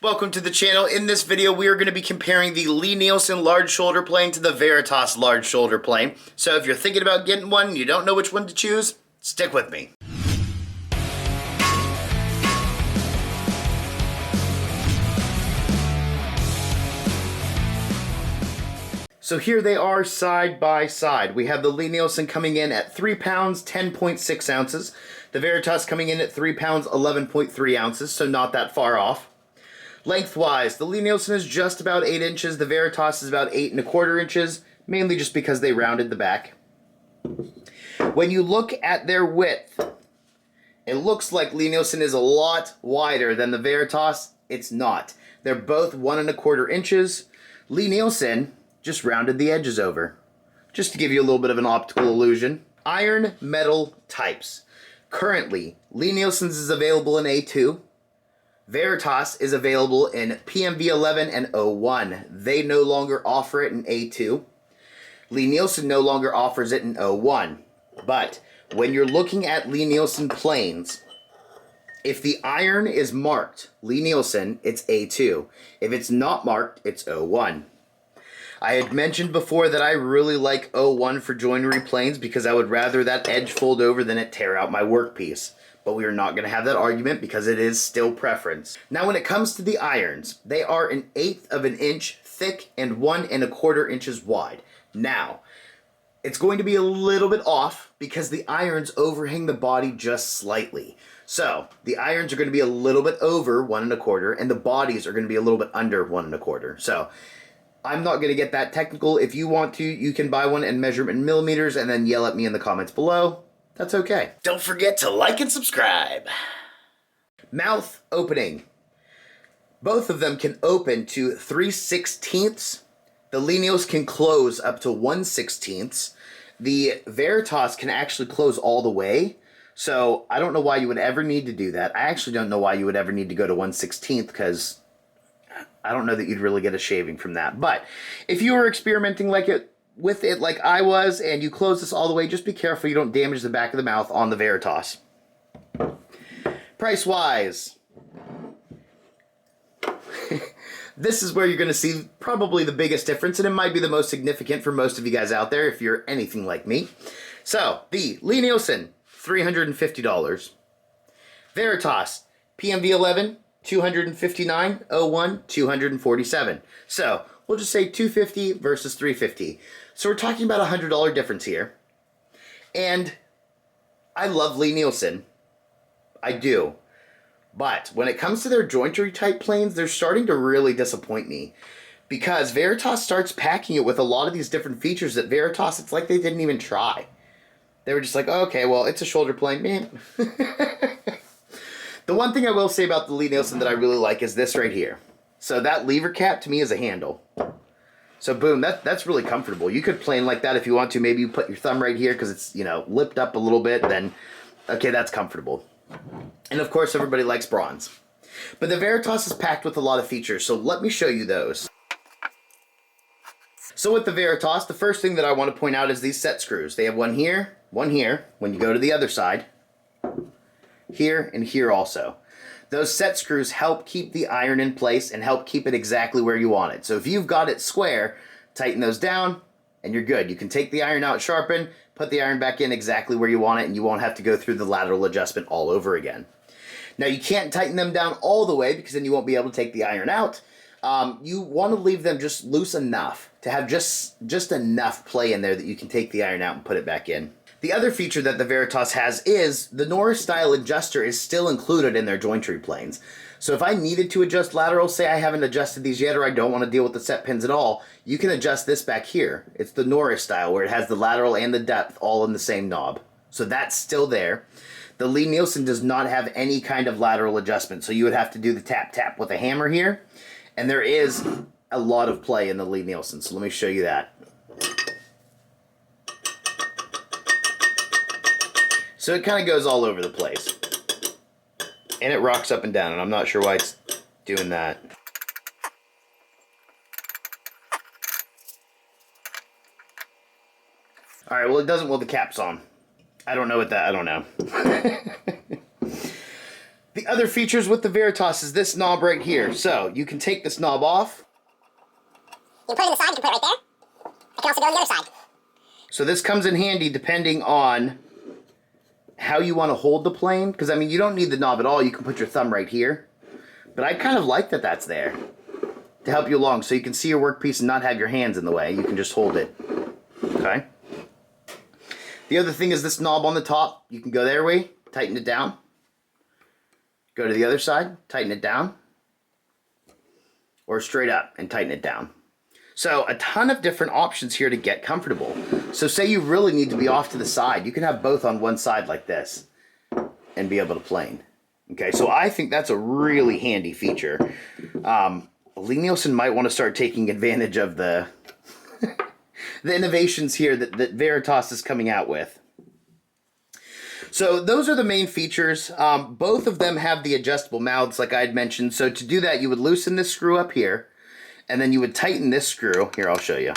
Welcome to the channel. In this video, we are going to be comparing the Nielsen large shoulder plane to the Veritas large shoulder plane. So if you're thinking about getting one and you don't know which one to choose, stick with me. So here they are side by side. We have the Nielsen coming in at 3 pounds, 10.6 ounces. The Veritas coming in at 3 pounds, 11.3 ounces, so not that far off. Lengthwise, the Nielsen is just about 8 inches. The Veritas is about 8¼ inches, mainly just because they rounded the back. When you look at their width, it looks like Nielsen is a lot wider than the Veritas. It's not. They're both 1¼ inches. Nielsen just rounded the edges over, just to give you a little bit of an optical illusion. Iron metal types. Currently, Nielsen's is available in A2. Veritas is available in PMV11 and 01. They no longer offer it in A2. Nielsen no longer offers it in 01. But when you're looking at Nielsen planes, if the iron is marked Nielsen, it's A2. If it's not marked, it's 01. I had mentioned before that I really like 01 for joinery planes because I would rather that edge fold over than it tear out my workpiece. But we are not going to have that argument because it is still preference. Now when it comes to the irons, they are 1/8 of an inch thick and 1¼ inches wide. Now, it's going to be a little bit off because the irons overhang the body just slightly. So, the irons are going to be a little bit over 1¼ and the bodies are going to be a little bit under 1¼ So, I'm not going to get that technical. If you want to, you can buy one and measure them in millimeters and then yell at me in the comments below. That's okay. Don't forget to like and subscribe. Mouth opening. Both of them can open to 3/16. The Nielsen can close up to 1/16. The Veritas can actually close all the way. So I don't know why you would ever need to do that. I actually don't know why you would ever need to go to 1/16 because I don't know that you'd really get a shaving from that. But if you were experimenting with it like I was, and you close this all the way, just be careful you don't damage the back of the mouth on the Veritas. Price-wise, this is where you're going to see probably the biggest difference, and it might be the most significant for most of you guys out there if you're anything like me. So, the Nielsen, $350. Veritas, PMV11, $259, 01, $247. So, we'll just say $250 versus $350. So we're talking about a $100 difference here. And I love Nielsen. I do. But when it comes to their jointery type planes, they're starting to really disappoint me. Because Veritas starts packing it with a lot of these different features that Veritas, it's like they didn't even try. They were just like, oh, okay, well, it's a shoulder plane. Man. The one thing I will say about the Nielsen that I really like is this right here. So that lever cap to me is a handle. So boom, that's really comfortable. You could plane like that if you want to. Maybe you put your thumb right here because it's, lipped up a little bit. Then, okay, that's comfortable. And of course, everybody likes bronze. But the Veritas is packed with a lot of features, so let me show you those. So with the Veritas, the first thing that I want to point out is these set screws. They have one here, when you go to the other side, here, and here also. Those set screws help keep the iron in place and help keep it exactly where you want it. So if you've got it square, tighten those down and you're good. You can take the iron out, sharpen, put the iron back in exactly where you want it, and you won't have to go through the lateral adjustment all over again. Now you can't tighten them down all the way because then you won't be able to take the iron out. You want to leave them just loose enough to have just enough play in there that you can take the iron out and put it back in. The other feature that the Veritas has is the Norris style adjuster is still included in their jointery planes. So if I needed to adjust laterals, say I haven't adjusted these yet or I don't want to deal with the set pins at all, you can adjust this back here. It's the Norris style where it has the lateral and the depth all in the same knob. So that's still there. The Nielsen does not have any kind of lateral adjustment, so you would have to do the tap tap with a hammer here. And there is a lot of play in the Nielsen, so let me show you that. So it kind of goes all over the place. And it rocks up and down, and I'm not sure why it's doing that. Alright, well it doesn't while the cap's on. I don't know. The other features with the Veritas is this knob right here. So you can take this knob off. You can put it in the side, you can put it right there. It can also go on the other side. So this comes in handy depending on how you want to hold the plane. Because, I mean, you don't need the knob at all. You can put your thumb right here. But I kind of like that that's there to help you along. So you can see your workpiece and not have your hands in the way. You can just hold it. Okay? The other thing is this knob on the top. You can go their way, tighten it down. Go to the other side, tighten it down. Or straight up and tighten it down. So a ton of different options here to get comfortable. So say you really need to be off to the side. You can have both on one side like this and be able to plane. Okay, so I think that's a really handy feature. Nielsen might want to start taking advantage of the the innovations here that Veritas is coming out with. So those are the main features. Both of them have the adjustable mouths like I had mentioned. So to do that, you would loosen this screw up here, and then you would tighten this screw. Here, I'll show you.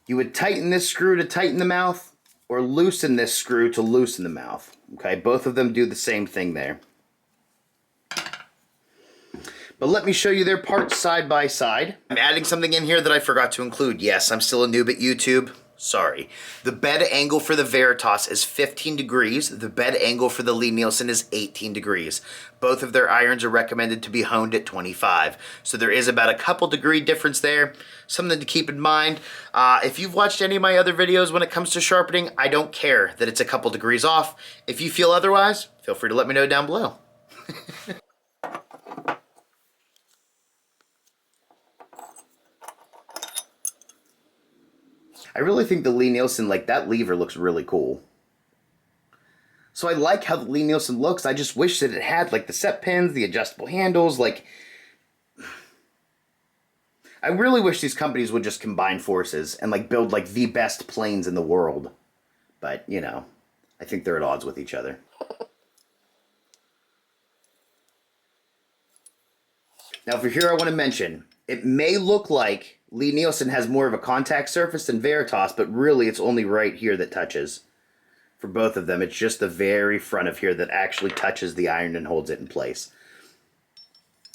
You would tighten this screw to tighten the mouth, or loosen this screw to loosen the mouth. Okay, both of them do the same thing there. But let me show you their parts side by side. I'm adding something in here that I forgot to include. Yes, I'm still a noob at YouTube. Sorry. The bed angle for the Veritas is 15 degrees. The bed angle for the Nielsen is 18 degrees. Both of their irons are recommended to be honed at 25. So there is about a couple degree difference there. Something to keep in mind. If you've watched any of my other videos when it comes to sharpening, I don't care that it's a couple degrees off. If you feel otherwise, feel free to let me know down below. I really think the Nielsen, like that lever looks really cool. So I like how the Nielsen looks. I just wish that it had like the set pins, the adjustable handles, like... I really wish these companies would just combine forces and like build like the best planes in the world. But, you know, I think they're at odds with each other. Now for here I want to mention, it may look like Nielsen has more of a contact surface than Veritas, but really it's only right here that touches. For both of them, it's just the very front of here that actually touches the iron and holds it in place.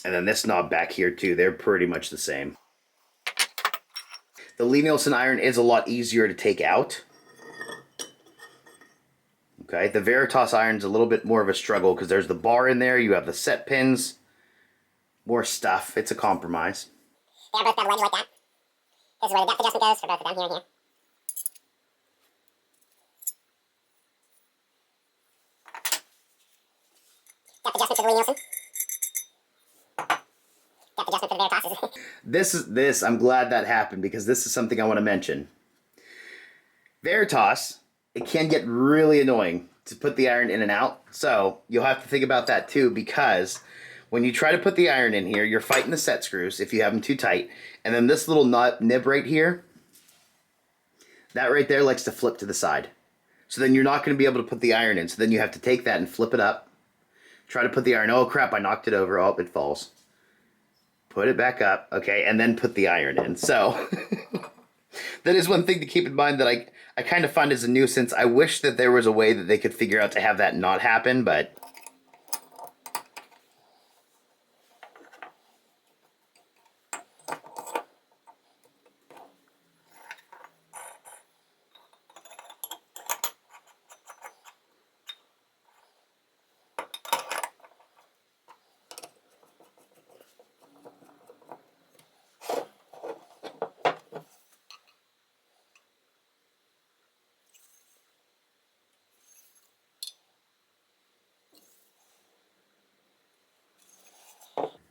And then this knob back here too, they're pretty much the same. The Nielsen iron is a lot easier to take out. Okay, the Veritas iron's a little bit more of a struggle because there's the bar in there, you have the set pins, more stuff. It's a compromise. They both got a ledge like that. This is where the depth adjustment goes for both of them, here and here. Depth adjustment for the Nielsen. Depth adjustment for the Veritas. This, I'm glad that happened because this is something I want to mention. Veritas, it can get really annoying to put the iron in and out. So you'll have to think about that too, because when you try to put the iron in here, you're fighting the set screws if you have them too tight. And then this little nib right here, that right there likes to flip to the side. So then you're not going to be able to put the iron in. So then you have to take that and flip it up. Try to put the iron. Oh crap, I knocked it over. Oh, it falls. Put it back up. Okay, and then put the iron in. So that is one thing to keep in mind that I kind of find as a nuisance. I wish that there was a way that they could figure out to have that not happen, but...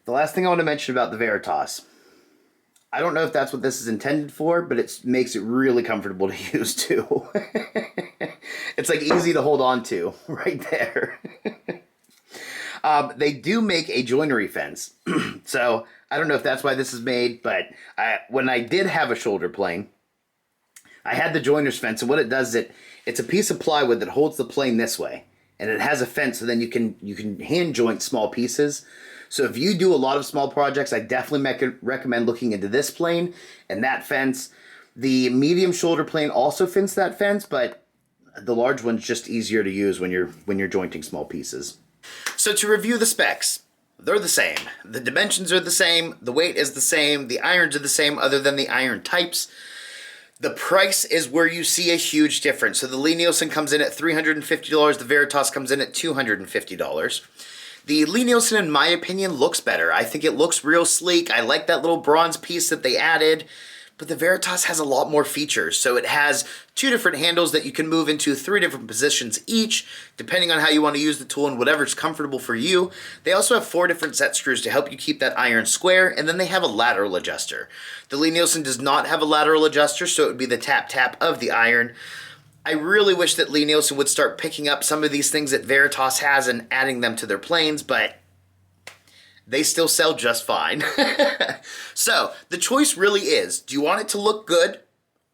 The last thing I want to mention about the Veritas. I don't know if that's what this is intended for, but it makes it really comfortable to use too. It's like easy to hold on to right there. They do make a joinery fence. So I don't know if that's why this is made, but when I did have a shoulder plane, I had the joiner's fence, and what it does is it's a piece of plywood that holds the plane this way, and it has a fence, so then you can hand joint small pieces. So if you do a lot of small projects, I definitely recommend looking into this plane and that fence. The medium shoulder plane also fits that fence, but The large one's just easier to use when you're jointing small pieces. So to review the specs, they're the same. The dimensions are the same, the weight is the same, the irons are the same other than the iron types. The price is where you see a huge difference. So the Nielsen comes in at $350, the Veritas comes in at $250. The Nielsen, in my opinion, looks better. I think it looks real sleek. I like that little bronze piece that they added. But the Veritas has a lot more features. So it has 2 different handles that you can move into 3 different positions each, depending on how you want to use the tool and whatever's comfortable for you. They also have 4 different set screws to help you keep that iron square, and then they have a lateral adjuster. The Nielsen does not have a lateral adjuster, so it would be the tap-tap of the iron. I really wish that Nielsen would start picking up some of these things that Veritas has and adding them to their planes, but they still sell just fine. So the choice really is, do you want it to look good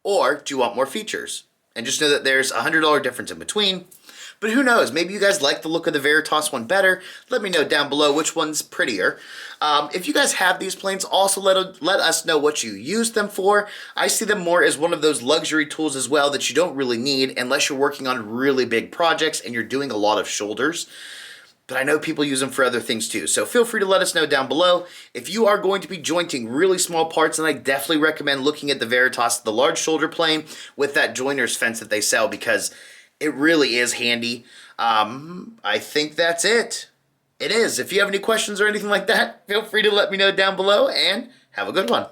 or do you want more features? And just know that there's a $100 difference in between. But who knows, maybe you guys like the look of the Veritas one better. Let me know down below which one's prettier. If you guys have these planes, also let us know what you use them for. I see them more as one of those luxury tools as well that you don't really need unless you're working on really big projects and you're doing a lot of shoulders. But I know people use them for other things too. So feel free to let us know down below. If you are going to be jointing really small parts, and I definitely recommend looking at the Veritas, the large shoulder plane with that joiner's fence that they sell, because it really is handy. I think that's it. It is. If you have any questions or anything like that, feel free to let me know down below, and have a good one.